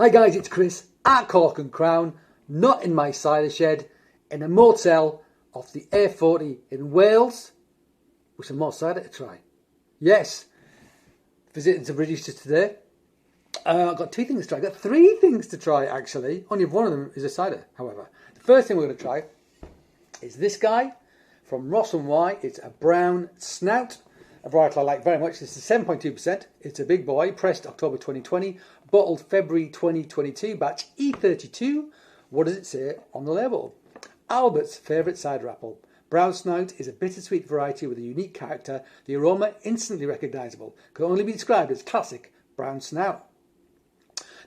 Hi guys, it's Chris at Cork and Crown, not in my cider shed, in a motel off the A40 in Wales, with some more cider to try. Yes, visiting some British today. I've got 2 things to try. I've got 3 things to try actually. Only one of them is a cider, however. The first thing we're going to try is this guy from Ross & Y. It's a brown snout, a variety I like very much. This is 7.2%. It's a big boy, pressed October 2020, bottled February 2022, batch E32. What does it say on the label? Albert's favourite cider apple. Brown snout is a bittersweet variety with a unique character. The aroma instantly recognisable. Can only be described as classic brown snout.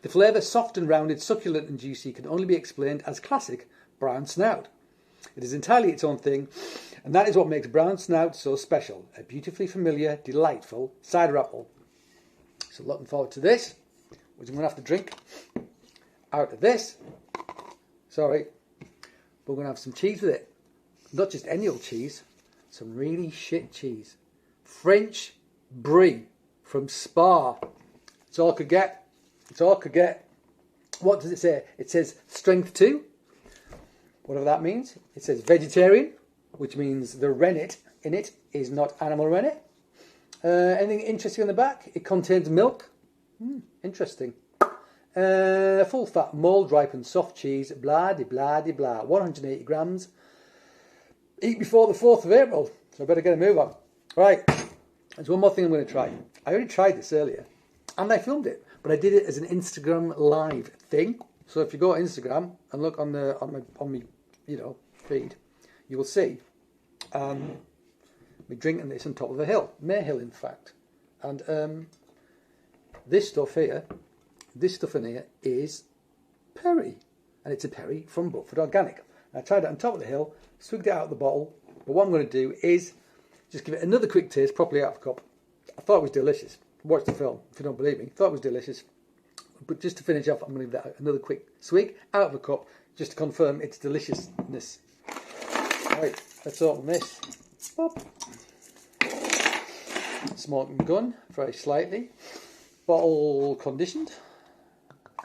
The flavour, soft and rounded, succulent and juicy, can only be explained as classic brown snout. It is entirely its own thing, and that is what makes brown snout so special. A beautifully familiar, delightful cider apple. So looking forward to this, which I'm going to have to drink out of this. Sorry, but we're going to have some cheese with it. Not just any old cheese, some really shit cheese. French brie from Spa. It's all I could get. It's all I could get. What does it say? It says strength 2. Whatever that means. It says vegetarian, which means the rennet in it is not animal rennet. Anything interesting on the back? It contains milk. Interesting. Full fat, mould ripened soft cheese, blah de blah de blah. 180 grams. Eat before the 4th of April. So I better get a move on. Right. There's one more thing I'm going to try. I already tried this earlier, and I filmed it, but I did it as an Instagram live thing. So if you go to Instagram and look on my feed, you will see me drinking this on top of a hill, May Hill in fact. And this stuff in here is Perry, and it's a Perry from Butford Organic. And I tried it on top of the hill, swigged it out of the bottle. But what I'm going to do is just give it another quick taste, properly out of the cup. I thought it was delicious. Watch the film if you don't believe me. Thought it was delicious. But just to finish off, I'm going to give that another quick swig out of the cup, just to confirm its deliciousness. Right, let's open this. Pop. Smoking gun, very slightly. Bottle conditioned.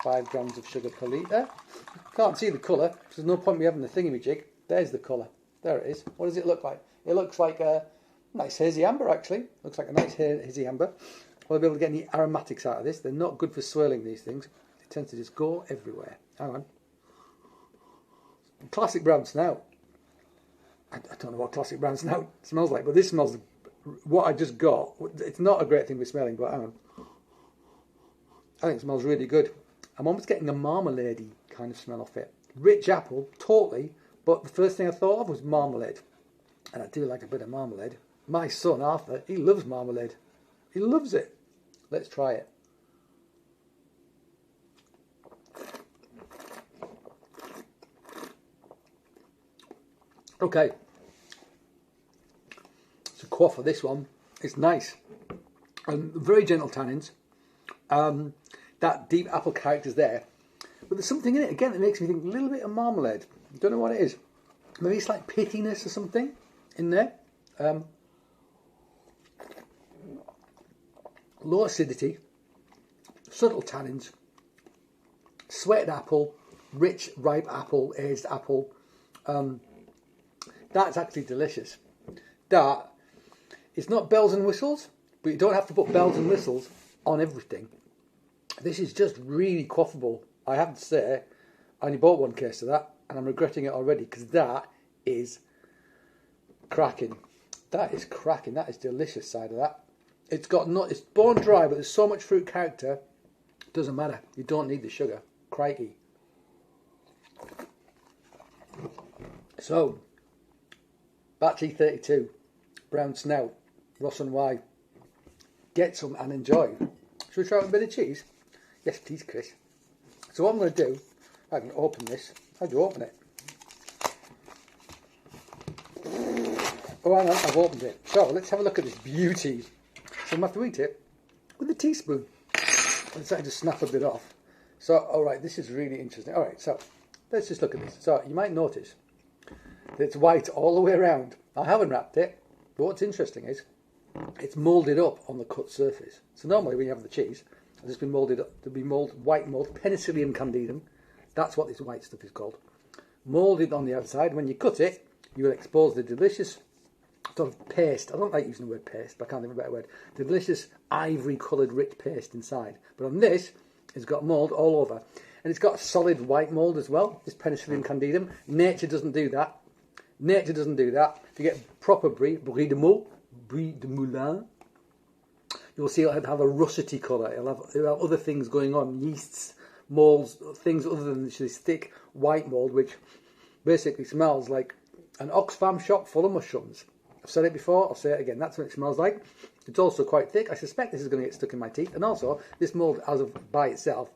5 grams of sugar per litre. Can't see the colour, so there's no point me having the thingy-majig. There's the colour. There it is. What does it look like? It looks like a nice hazy amber, actually. Looks like a nice hazy amber. Will I be able to get any aromatics out of this? They're not good for swirling, these things. They tend to just go everywhere. Hang on. Classic brown snout. I don't know what classic brown snout smells like, but this smells what I just got. It's not a great thing for smelling, but hang on. I think it smells really good. I'm almost getting a marmalade-y kind of smell off it. Rich apple, totally, but the first thing I thought of was marmalade. And I do like a bit of marmalade. My son, Arthur, he loves marmalade. He loves it. Let's try it. Okay. It's a quaff of this one. It's nice. Very gentle tannins. That deep apple character's there. But there's something in it, again, that makes me think a little bit of marmalade. I don't know what it is. Maybe it's like pittiness or something in there. Low acidity, subtle tannins, sweated apple, rich, ripe apple, aged apple. That's actually delicious. That, it's not bells and whistles, but you don't have to put bells and whistles on everything. This is just really quaffable. I have to say, I only bought 1 case of that, and I'm regretting it already, because that is cracking. That is cracking. That is delicious side of that. It's bone dry, but there's so much fruit character. It doesn't matter. You don't need the sugar. Crikey. So, batch E32, brown snout, Ross & Y. Get some and enjoy. Should we try with a bit of cheese? Yes, please, Chris. So what I'm going to do, I can open this. How do you open it? Oh, hang on, I've opened it. So let's have a look at this beauty. So I'm going to have to eat it with a teaspoon. I decided to snap a bit off. So, alright, this is really interesting. Alright, so let's just look at this. So you might notice that it's white all the way around. I haven't wrapped it, but what's interesting is it's moulded up on the cut surface. So normally when you have the cheese, It's been moulded to be white mould, Penicillium candidum. That's what this white stuff is called. Moulded on the outside. When you cut it, you will expose the delicious sort of paste. I don't like using the word paste, but I can't think of a better word. The delicious ivory-coloured rich paste inside. But on this, it's got mould all over. And it's got solid white mould as well, this Penicillium candidum. Nature doesn't do that. Nature doesn't do that. If you get proper brie de moulin, you'll see it'll have a russety colour. It'll have other things going on, yeasts, moulds, things other than this thick white mould, which basically smells like an Oxfam shop full of mushrooms. I've said it before, I'll say it again. That's what it smells like. It's also quite thick. I suspect this is going to get stuck in my teeth. And also, this mould, as of by itself,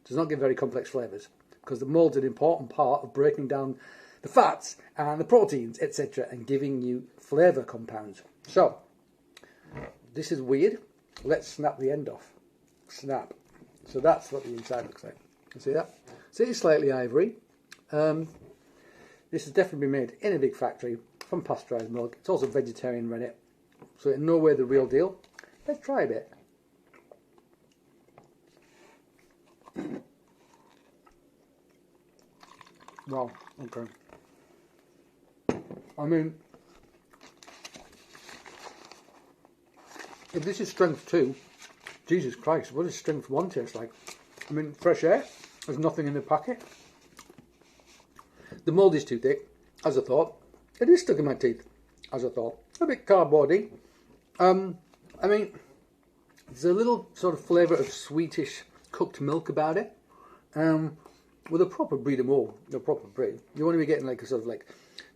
does not give very complex flavours, because the mould's an important part of breaking down the fats and the proteins, etc., and giving you flavour compounds. So, this is weird. Let's snap the end off. Snap. So that's what the inside looks like. You see that? So it's slightly ivory. This has definitely been made in a big factory from pasteurised milk. It's also vegetarian rennet, so in no way the real deal. Let's try a bit. Wow, okay. I mean, if this is strength 2, Jesus Christ, what does strength 1 taste like? I mean, fresh air, there's nothing in the packet. The mould is too thick, as I thought. It is stuck in my teeth, as I thought. A bit cardboardy. I mean, there's a little sort of flavour of sweetish cooked milk about it. With a proper brie de moule, a proper brie, you want to be getting like a sort of like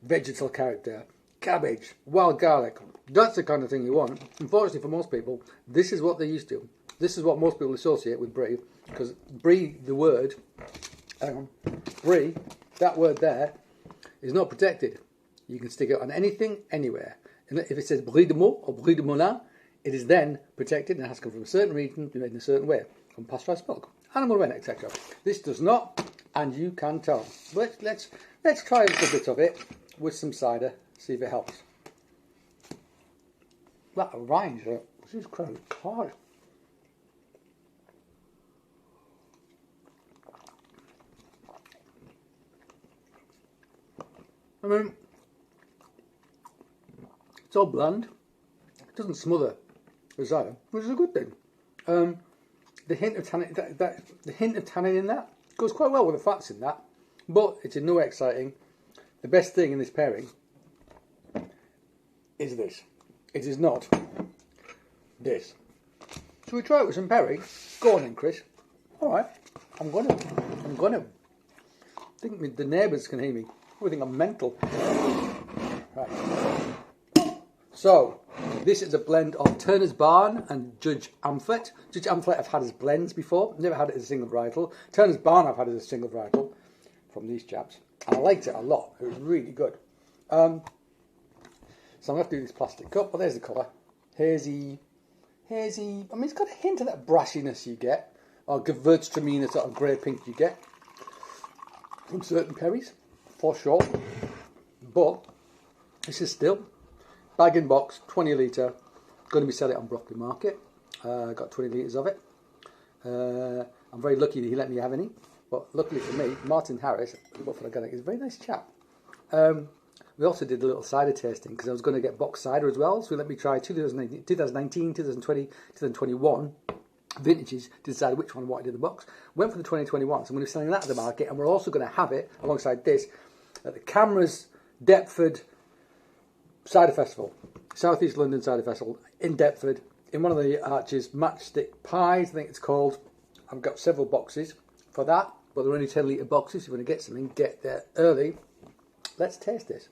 vegetal character, cabbage, wild garlic. That's the kind of thing you want. Unfortunately for most people, this is what they're used to. This is what most people associate with brie, because brie, the word, brie, that word there, is not protected. You can stick it on anything, anywhere. And if it says brie de moule or brie de moulin, it is then protected and has to come from a certain region, be made in a certain way, from pasteurised milk, animal rennet, etc. This does not, and you can tell. Let's try a little bit of it with some cider, see if it helps. That rhymes, this is quite hard. I mean, it's all bland. It doesn't smother the cider, which is a good thing. The hint of tannin, in that goes quite well with the fats in that, but it's in no way exciting. The best thing in this pairing is this. It is not this. Shall we try it with some perry? Go on then, Chris. All right, I'm gonna. I think the neighbours can hear me. I think I'm mental. Right. So, this is a blend of Turner's Barn and Judge Amphlett. Judge Amphlett I've had as blends before. Never had it as a single varietal. Turner's Barn I've had as a single varietal from these chaps. And I liked it a lot. It was really good. So I'm going to have to do this plastic cup. But there's the colour. Hazy. I mean, it's got a hint of that brashiness you get. Or Gewürztraminer sort of grey pink you get from certain perries. For sure. But this is still bag in box, 20 litre. Going to be selling it on Broccoli Market. Got 20 litres of it. I'm very lucky that he let me have any. But luckily for me, Martin Harris, is a very nice chap. We also did a little cider tasting because I was going to get box cider as well. So he let me try 2019, 2020, 2021 vintages to decide which one I wanted in the box. Went for the 2021, so I'm going to be selling that at the market. And we're also going to have it alongside this at the Cameras Deptford Cider Festival, South East London Cider Festival in Deptford, in one of the arches, Matchstick Pies, I think it's called. I've got several boxes for that, but they're only 10 litre boxes. If you want to get something, get there early. Let's taste this.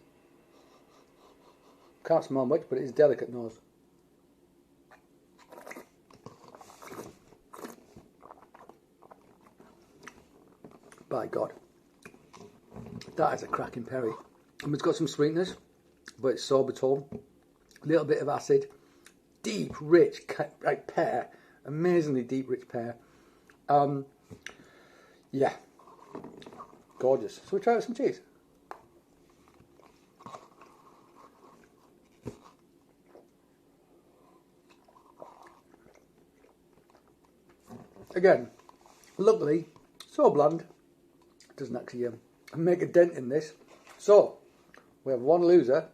Can't smell much, but it is delicate nose. By God, that is a cracking perry. And it's got some sweetness, but it's sorbitol, a little bit of acid, deep, rich, like pear, amazingly deep, rich pear. Yeah, gorgeous. So we try it with some cheese. again, luckily, so bland, it doesn't actually make a dent in this. So, we have one loser,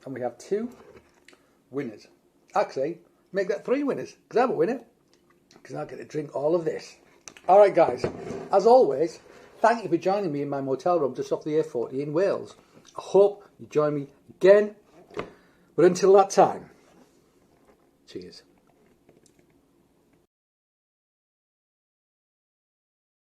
and we have 2 winners. Actually, make that 3 winners, because I'm a winner, because I get to drink all of this. Alright guys, as always, thank you for joining me in my motel room just off the A40 in Wales. I hope you join me again, but until that time, cheers.